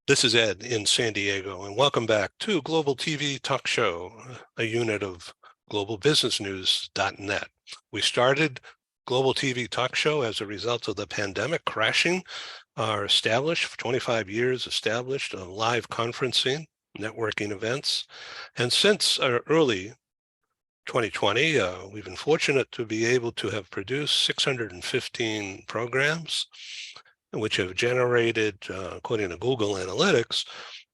This is Ed in San Diego, and welcome back to Global TV Talk Show, a unit of globalbusinessnews.net. We started Global TV Talk Show as a result of the pandemic crashing our established, for 25 years established, live conferencing, networking events. And since early 2020, we've been fortunate to be able to have produced 615 programs, which have generated, according to Google Analytics,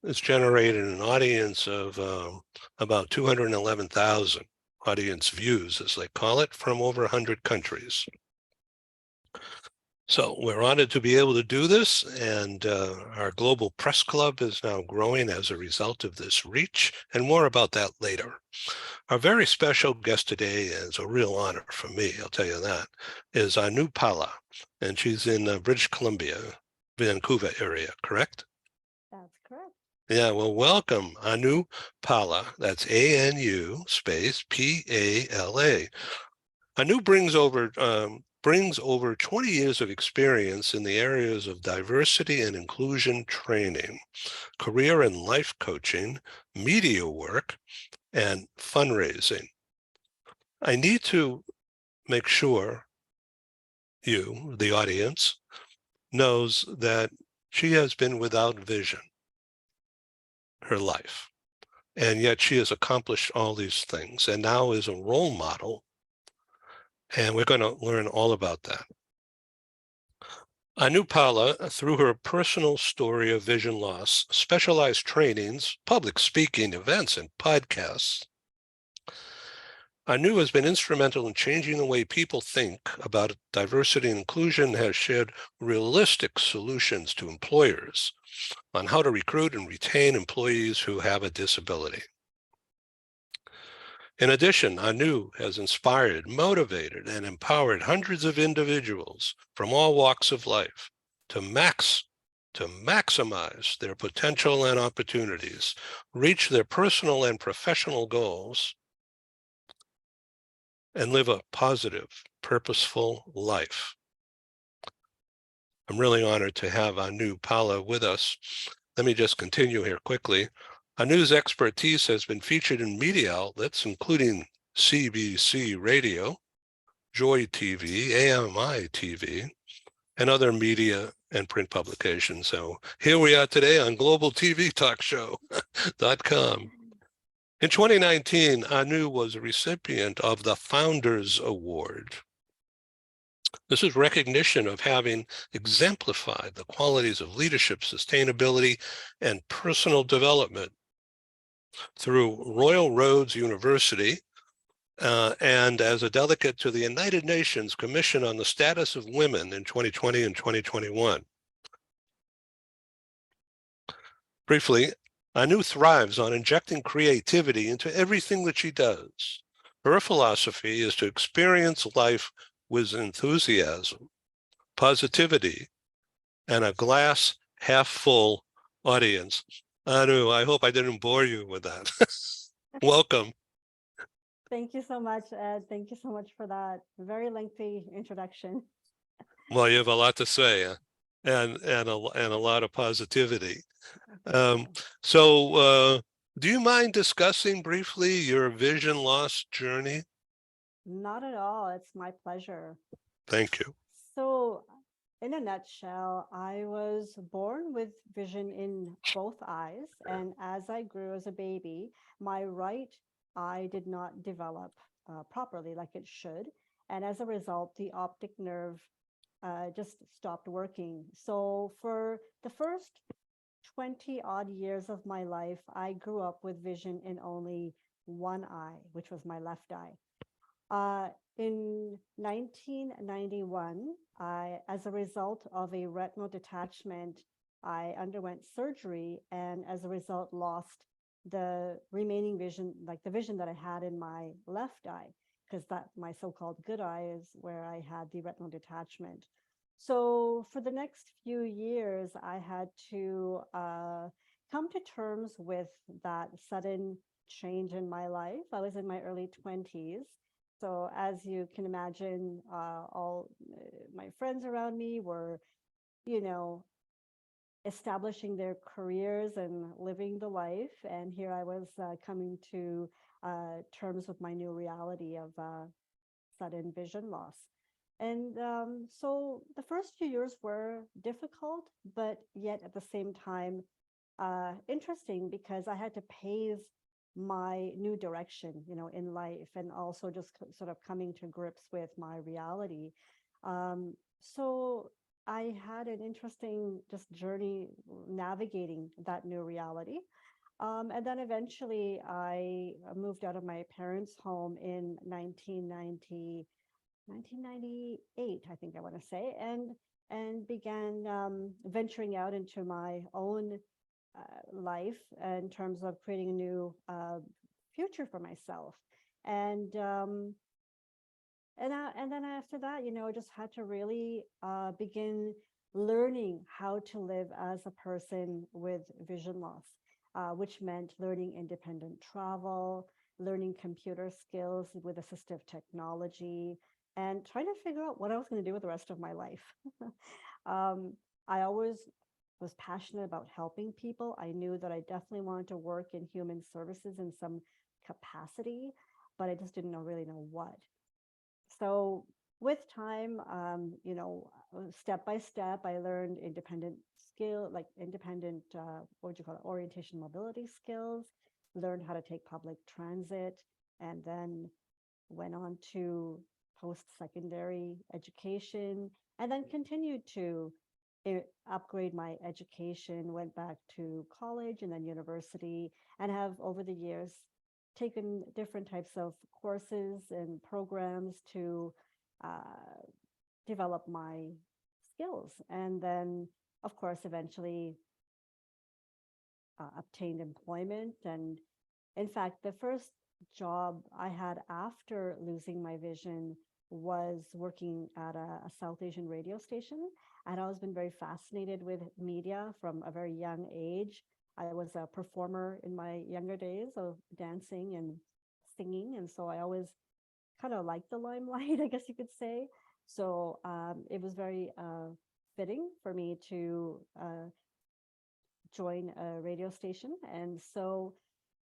it's generated an audience of about 211,000 audience views, as they call it, from over 100 countries. So we're honored to be able to do this, and our global press club is now growing as a result of this reach, and more about that later. Our very special guest today is a real honor for me, I'll tell you that, is Anu Pala, and she's in British Columbia, Vancouver area, correct? That's correct. Yeah, well, welcome, Anu Pala. That's ANU space PALA. Anu brings over 20 years of experience in the areas of diversity and inclusion training, career and life coaching, media work, and fundraising. I need to make sure you, the audience, knows that she has been without vision her life. And yet she has accomplished all these things and now is a role model. And we're going to learn all about that. Anu Pala, through her personal story of vision loss, specialized trainings, public speaking events, and podcasts, Anu has been instrumental in changing the way people think about diversity and inclusion, has shared realistic solutions to employers on how to recruit and retain employees who have a disability. In addition, Anu has inspired, motivated, and empowered hundreds of individuals from all walks of life to maximize their potential and opportunities, reach their personal and professional goals, and live a positive, purposeful life. I'm really honored to have Anu Pala with us. Let me just continue here quickly. Anu's expertise has been featured in media outlets, including CBC Radio, Joy TV, AMI TV, and other media and print publications. So here we are today on globaltvtalkshow.com. In 2019, Anu was a recipient of the Founders Award. This is recognition of having exemplified the qualities of leadership, sustainability, and personal development through Royal Roads University and as a delegate to the United Nations Commission on the Status of Women in 2020 and 2021. Briefly, Anu thrives on injecting creativity into everything that she does. Her philosophy is to experience life with enthusiasm, positivity, and a glass half full audience. Anu, I hope I didn't bore you with that. Welcome. Thank you so much, Ed. Thank you so much for that very lengthy introduction. Well, you have a lot to say and a lot of positivity. So do you mind discussing briefly your vision loss journey? Not at all. It's my pleasure. Thank you. So, in a nutshell, I was born with vision in both eyes. And as I grew as a baby, my right eye did not develop properly like it should. And as a result, the optic nerve just stopped working. So, for the first 20 odd years of my life, I grew up with vision in only one eye, which was my left eye. In 1991, as a result of a retinal detachment, I underwent surgery and as a result lost the remaining vision, like the vision that I had in my left eye, because that my so-called good eye is where I had the retinal detachment. So for the next few years, I had to come to terms with that sudden change in my life. I was in my early 20s. So as you can imagine, all my friends around me were, you know, establishing their careers and living the life. And here I was coming to terms with my new reality of sudden vision loss. And so the first few years were difficult, but yet at the same time, interesting because I had to pave my new direction, in life, and also just sort of coming to grips with my reality. So I had an interesting just journey navigating that new reality. And then eventually I moved out of my parents' home in 1998, I think I want to say, and began venturing out into my own life in terms of creating a new future for myself. And and then after that, I just had to really begin learning how to live as a person with vision loss, which meant learning independent travel, learning computer skills with assistive technology, and trying to figure out what I was going to do with the rest of my life. um, I always was passionate about helping people. I knew that I definitely wanted to work in human services in some capacity, but I just didn't really know what. So with time, step by step, I learned independent skill, like independent, what would you call it, orientation mobility skills, learned how to take public transit, and then went on to post-secondary education, and then continued to upgrade my education, went back to college and then university, and have over the years taken different types of courses and programs to uh, develop my skills. And then, of course, eventually obtained employment. And in fact, the first job I had after losing my vision was working at a South Asian radio station. I'd always been very fascinated with media from a very young age. I was a performer in my younger days of dancing and singing. And so I always kind of liked the limelight, I guess you could say. So it was very fitting for me to join a radio station. And so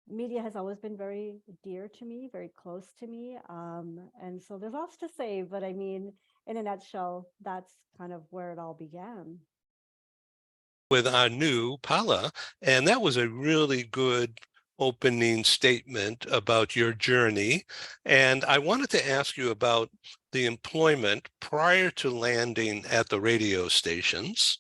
media has always been very dear to me, very close to me. And so there's lots to say, but I mean, in a nutshell, that's kind of where it all began. With Anu Pala, and that was a really good opening statement about your journey. And I wanted to ask you about the employment prior to landing at the radio stations.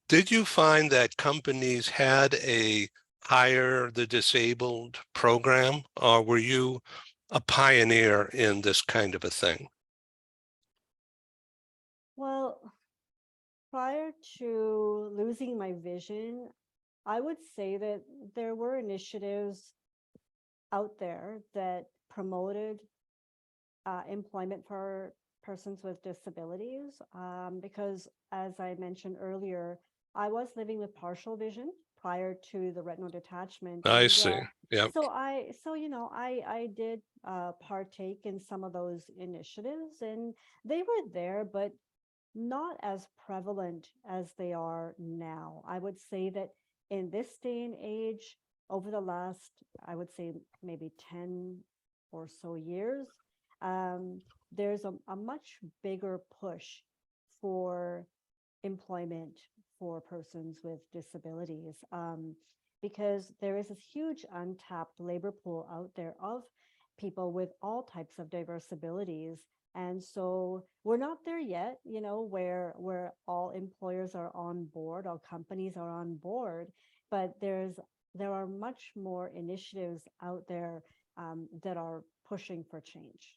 Did you find that companies had a hire the disabled program, or were you a pioneer in this kind of a thing? Well, prior to losing my vision, I would say that there were initiatives out there that promoted employment for persons with disabilities, because as I mentioned earlier, I was living with partial vision prior to the retinal detachment, I and see. Yeah. I did partake in some of those initiatives, and they were there, but not as prevalent as they are now. I would say that in this day and age, over the last, I would say maybe 10 or so years, um, there's a much bigger push for employment for persons with disabilities, because there is this huge untapped labor pool out there of people with all types of diverse abilities. And so we're not there yet, where all employers are on board, all companies are on board, but there are much more initiatives out there that are pushing for change.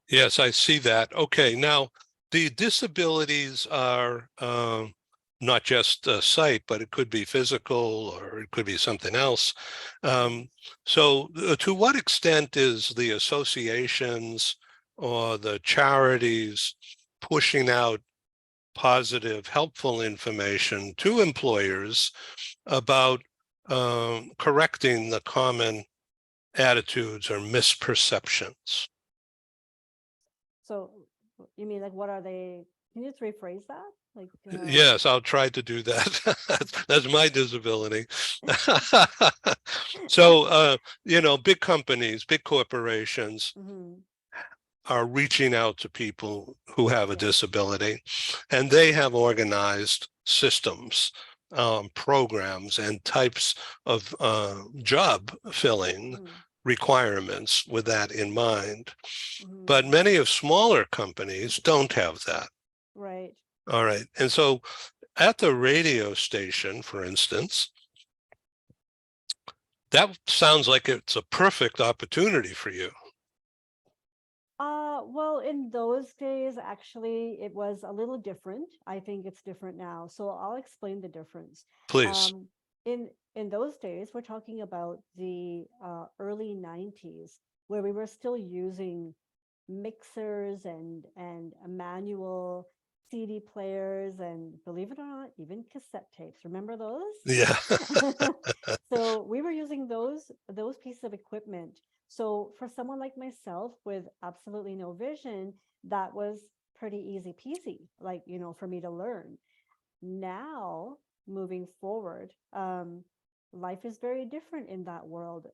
Yes, I see that. Okay, now the disabilities are not just sight, but it could be physical or it could be something else. Yes. Um, so, to what extent is the associations or the charities pushing out positive, helpful information to employers about correcting the common attitudes or misperceptions? So you mean like what are they? Can you just rephrase that? Like, Yes, I'll try to do that. That's my disability. So, big companies, big corporations mhm, are reaching out to people who have a yes. disability, and they have organized systems, programs, and types of job filling Mhm, requirements with that in mind. But mhm, many of smaller companies don't have that. right. All right. And so at the radio station, for instance, that sounds like it's a perfect opportunity for you. Well, in those days, actually, it was a little different. I think it's different now. So I'll explain the difference. Please. Um, in those days, we're talking about the early 90s, where we were still using mixers and manual CD players and, believe it or not, even cassette tapes. Remember those? Yeah. So we were using those pieces of equipment. So for someone like myself with absolutely no vision, that was pretty easy peasy, like, for me to learn. Now, moving forward, life is very different in that world,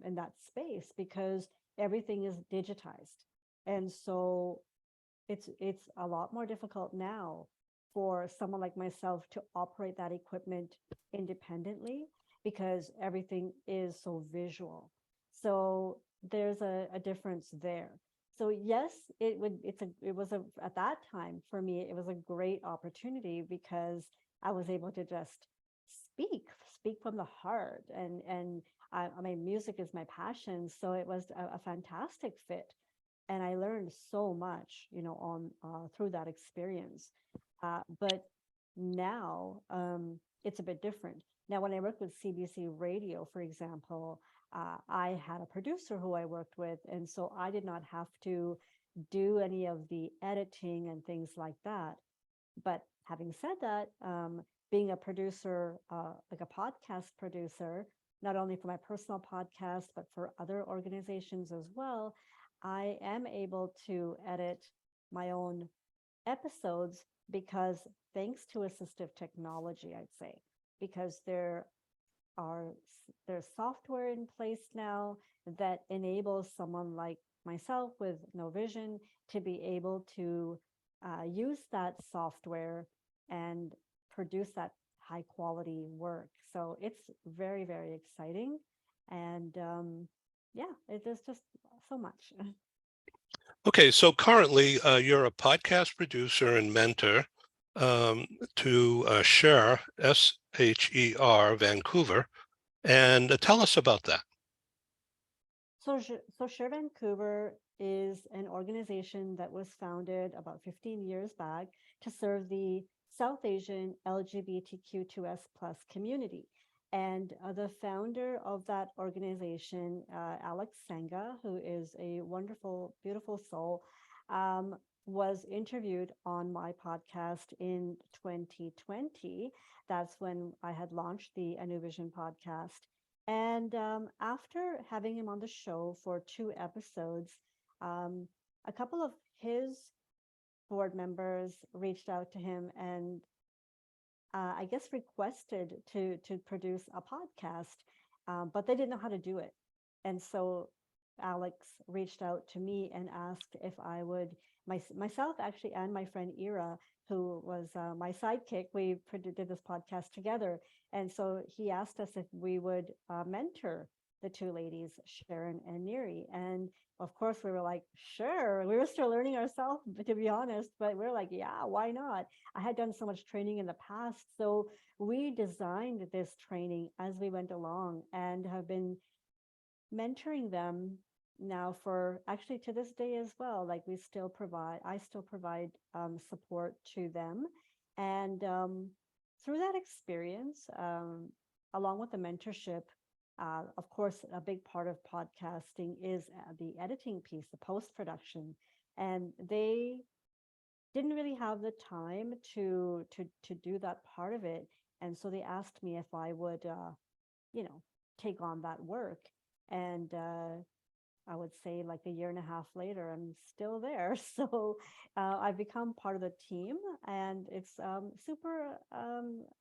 in that space, because everything is digitized. And so it's a lot more difficult now for someone like myself to operate that equipment independently, because everything is so visual. So there's a difference there. So yes, it was a at that time for me, it was a great opportunity because I was able to just speak from the heart, and I mean, music is my passion, so it was a fantastic fit, and I learned so much, on through that experience. But now, it's a bit different. Now, when I worked with CBC Radio, for example, I had a producer who I worked with, and so I did not have to do any of the editing and things like that. But having said that, being a producer, like a podcast producer, not only for my personal podcast, but for other organizations as well, I am able to edit my own episodes because, thanks to assistive technology, I'd say, because are there's software in place now that enables someone like myself with no vision to be able to use that software and produce that high quality work. So it's very, very exciting. And yeah, it is just so much. Okay, so currently you're a podcast producer and mentor um, to Share, SHER Vancouver. And tell us about that. So Share Vancouver is an organization that was founded about 15 years back to serve the South Asian LGBTQ2S plus community. And the founder of that organization, Alex Senga, who is a wonderful, beautiful soul, um, was interviewed on my podcast in 2020. That's when I had launched the anuvision podcast. And after having him on the show for 2 episodes, um, a couple of his board members reached out to him and, I guess, requested to produce a podcast, but they didn't know how to do it. And so Alex reached out to me and asked if I would, myself actually, and my friend Ira, who was my sidekick. We did this podcast together, and so he asked us if we would mentor the two ladies, Sharon and Neri. And of course, we were like, sure. We were still learning ourselves, to be honest, but we are like, yeah, why not? I had done so much training in the past. So we designed this training as we went along and have been mentoring them now for, actually, to this day as well. Like, I still provide support to them. And through that experience, along with the mentorship, of course, a big part of podcasting is the editing piece, the post production. And they didn't really have the time to do that part of it, and so they asked me if I would, you know take on that work. And I would say like a year and a half later, I'm still there. So I've become part of the team, and it's super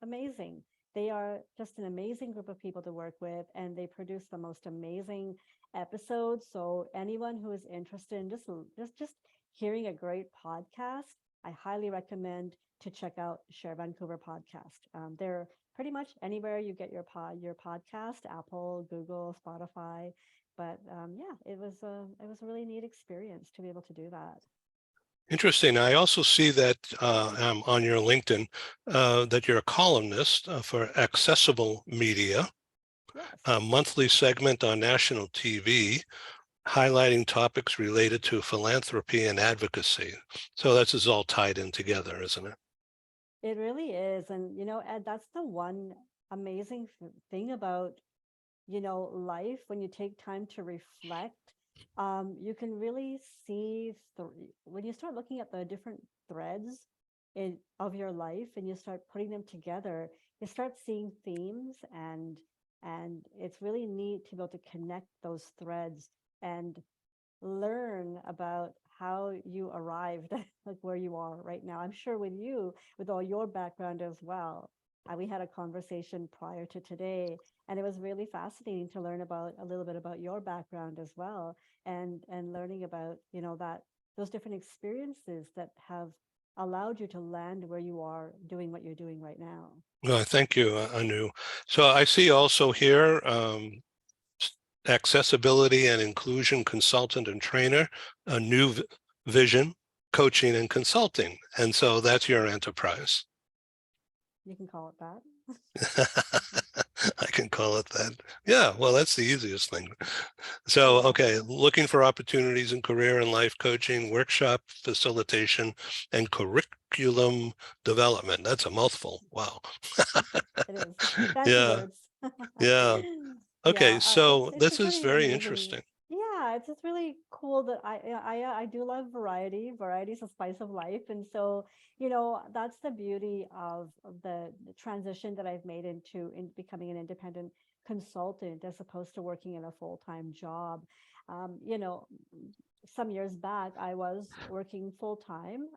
amazing. They are just an amazing group of people to work with, and they produce the most amazing episodes. So anyone who is interested in just hearing a great podcast, I highly recommend to check out Share Vancouver podcast. They're pretty much anywhere you get your podcast, Apple, Google, Spotify. But yeah, it was a really neat experience to be able to do that. Interesting. I also see that on your LinkedIn that you're a columnist for Accessible Media, Yes, a monthly segment on national TV highlighting topics related to philanthropy and advocacy. So this is all tied in together, isn't it? it really is. And, Ed, that's the one amazing thing about, life when you take time to reflect. You can really see when you start looking at the different threads of your life and you start putting them together, you start seeing themes, and it's really neat to be able to connect those threads and learn about how you arrived like where you are right now. I'm sure with you, with all your background as well. We had a conversation prior to today, and it was really fascinating to learn about a little bit about your background as well, and learning about that those different experiences that have allowed you to land where you are doing what you're doing right now. Well, thank you, Anu. So I see also here accessibility and inclusion consultant and trainer, a new vision coaching and consulting. And so that's your enterprise. You can call it that. I can call it that. Yeah, well, that's the easiest thing. So, Yeah. okay, looking for opportunities in career and life coaching, workshop facilitation, and curriculum development. That's a mouthful. Wow. It is. Fancy Yeah, words. yeah. Okay, Yeah, so it's a this is pretty very amazing. interesting. Yeah, it's just really cool that I do love variety. Variety is a spice of life, and so that's the beauty of the transition that I've made into in becoming an independent consultant as opposed to working in a full-time job. Some years back, I was working full-time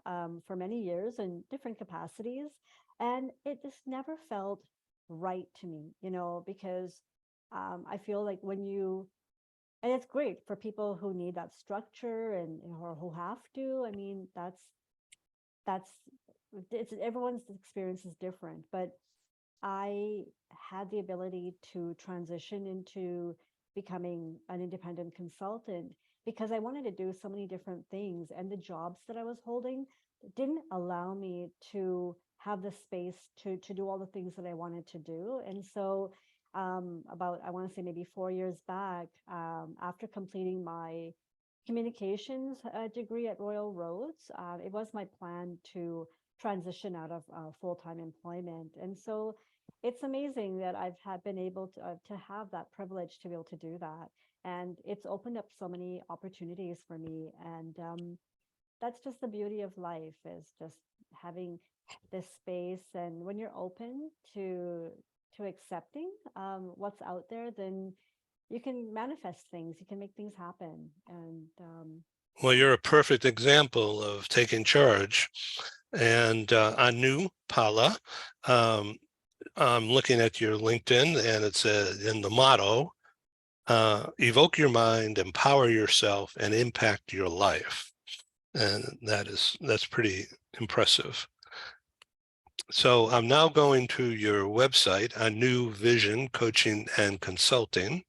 for many years in different capacities, and it just never felt right to me, because I feel like and it's great for people who need that structure and or who have to. I mean, that's it's everyone's experience is different, but I had the ability to transition into becoming an independent consultant because I wanted to do so many different things. And the jobs that I was holding didn't allow me to have the space to do all the things that I wanted to do. And so, I want to say maybe 4 years back, after completing my communications degree at Royal Roads, it was my plan to transition out of full-time employment. And so it's amazing that I've been able to have that privilege to be able to do that. And it's opened up so many opportunities for me. And that's just the beauty of life, is just having this space. And when you're open to accepting what's out there, then you can manifest things, you can make things happen. And Well, you're a perfect example of taking charge. And Anu Pala, um, I'm looking at your LinkedIn, and it's in the motto, evoke your mind, empower yourself, and impact your life. And that's pretty impressive. So I'm now going to your website, Anu Vision Coaching and Consulting.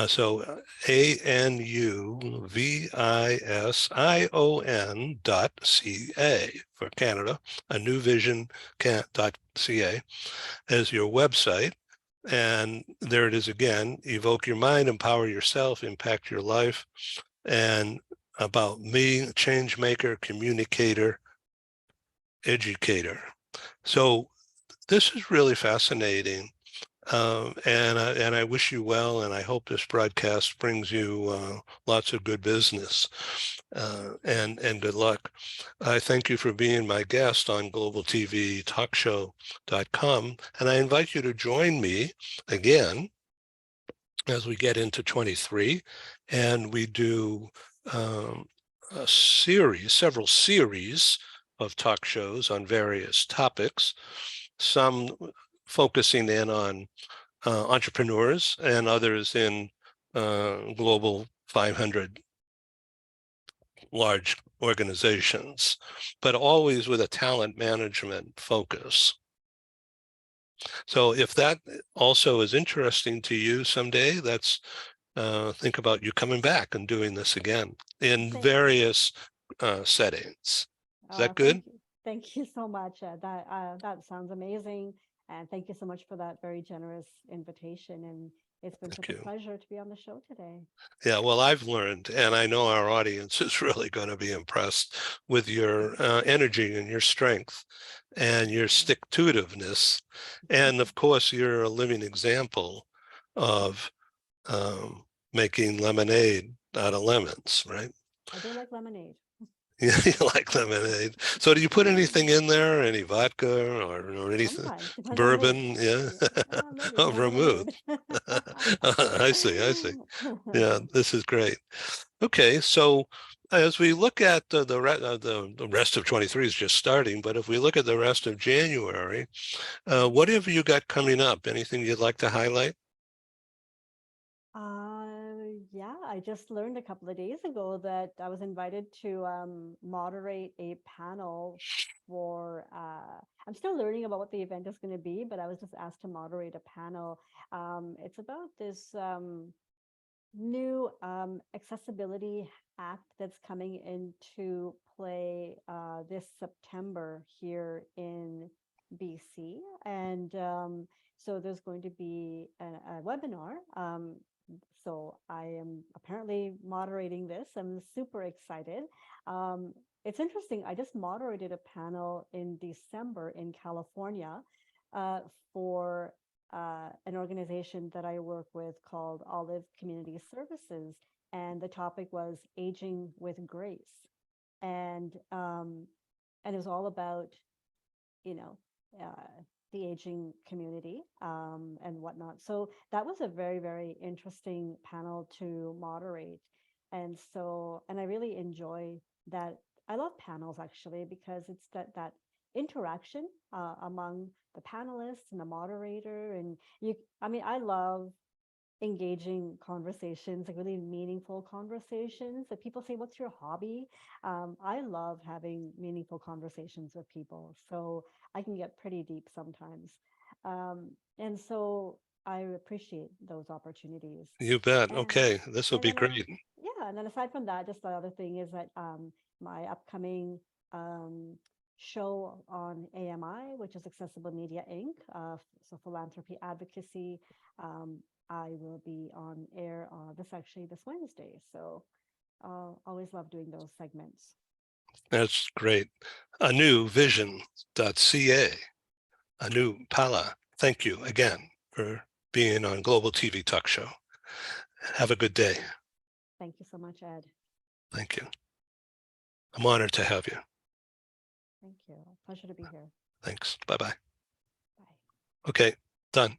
So anuvision.ca for Canada, anuvision.ca as your website. And there it is again, evoke your mind, empower yourself, impact your life. And about me, change maker, communicator, educator. So this is really fascinating. And I wish you well, and I hope this broadcast brings you lots of good business and good luck. I thank you for being my guest on globaltvtalkshow.com, and I invite you to join me again as we get into 23 and we do several series of talk shows on various topics, some focusing in on entrepreneurs and others in global 500 large organizations, but always with a talent management focus. So if that also is interesting to you someday, that's think about you coming back and doing this again in various settings. Is that good? Thank you. Thank you so much. That sounds amazing. And thank you so much for that very generous invitation. And it's been Thank such a you. pleasure to be on the show today. Yeah, well, I've learned, and I know our audience is really going to be impressed with your energy and your strength and your stick-to-itiveness. And of course, you're a living example of making lemonade out of lemons, right? I do like lemonade. Yeah, you like lemonade. So do you put anything in there? Any vodka or anything? Sometimes, depends on the mood. Bourbon? Yeah. Maybe Oh, depends on the vermouth. mood. I see. I see. Yeah, this is great. Okay, so as we look at the rest of 23 is just starting, but if we look at the rest of January, what have you got coming up? Anything you'd like to highlight? Yeah, I just learned a couple of days ago that I was invited to moderate a panel for, I'm still learning about what the event is going to be, but I was just asked to moderate a panel. It's about this new accessibility act that's coming into play this September here in BC. And so there's going to be a webinar. So I am apparently moderating this. I'm super excited. It's interesting. I just moderated a panel in December in California uh, for an organization that I work with called Olive Community Services, and the topic was aging with grace, and it was all about you know the aging community and whatnot. So that was a very interesting panel to moderate, and I really enjoy that. I love panels actually because it's that interaction among the panelists and the moderator, and you. I mean, I love engaging conversations, like really meaningful conversations. That people say, "What's your hobby?" I love having meaningful conversations with people, so I can get pretty deep sometimes, and so I appreciate those opportunities. You bet. And Okay, this will and be then great. yeah, and then aside from that, just the other thing is that my upcoming um, show on AMI, which is Accessible Media Inc., so philanthropy advocacy. Um, I will be on air this Wednesday. So always love doing those segments. That's great. anuvision.ca. Anu Pala, thank you again for being on Global TV Talk Show. Have a good day. Thank you so much, Ed. Thank you. I'm honored to have you. Thank you. Pleasure to be here. Thanks. Bye-bye. Bye. Okay, done.